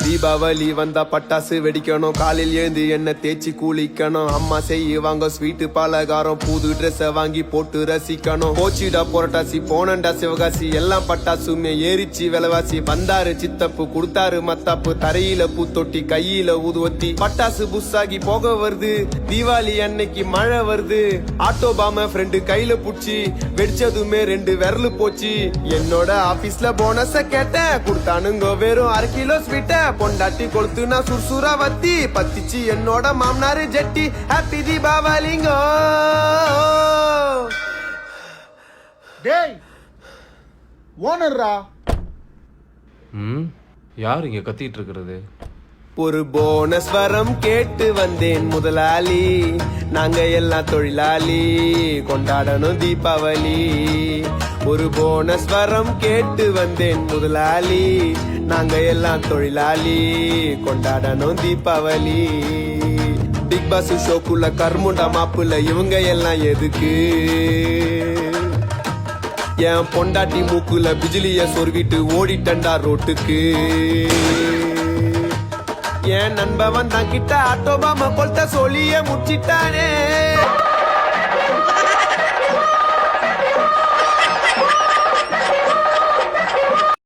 தீபாவளி வந்தா பட்டாசு வெடிக்கணும், காலையில் எழுந்து என்ன தேய்ச்சி குளிக்கணும், அம்மா செய்வாங்க ஸ்வீட்டு பலகாரம், புது ட்ரெஸ் வாங்கி போட்டு ரசிக்கணும். போச்சிடா புரட்டாசி போனண்டா சிவகாசி, எல்லாம் பட்டாசுமே ஏறிச்சு விலைவாசி. வந்தாரு சித்தப்பு கொடுத்தாரு மத்தாப்பு, தரையில பூத்தொட்டி கையில ஊதுவத்தி, பட்டாசு புஸ்ஸாகி போக வருது, தீபாவளி அன்னைக்கு மழை வருது. ஆட்டோபாம ஃப்ரெண்டு கையில புடிச்சு வெடிச்சதுமே 2 விரலு போச்சு. என்னோட ஆபீஸ்ல போனஸ கேட்டேன், கொடுத்தானுங்க வெறும் 1/2 கிலோ ஸ்வீட்ட. பொண்டாட்டி கொளுத்து நான் சுர்சுரா வத்தி பத்திச்சு என்னோட மாமனாரு ஜெட்டி. ஹாப்பி தீபாவளிங்கோ. டேய் ஓனர்ரா. யார் இங்க கத்திட்டு இருக்கிறது? ஒரு போனஸ் வரம் கேட்டு வந்தேன் முதலாளி, நாங்க எல்லாம் தொழிலாளி கொண்டாடணும் தீபாவளி. ஒரு போனஸ் வரம் கேட்டு வந்தேன் முதலாளி, நாங்க எல்லாம் தொழிலாளி கொண்டாடணும் தீபாவளி. பிக் பாஸ் ஷோக்குள்ள கர்முண்டா மாப்புல இவங்க எல்லாம் எதுக்கு? என் பொண்டாட்டி மூக்குல பிஜிலிய சொருவிட்டு ஓடிட்டண்டா ரோட்டுக்கு. என் நண்பன் தான் கிட்ட ஆட்டோபாம கொல்த்த சொல்லிய முடிச்சிட்டானே.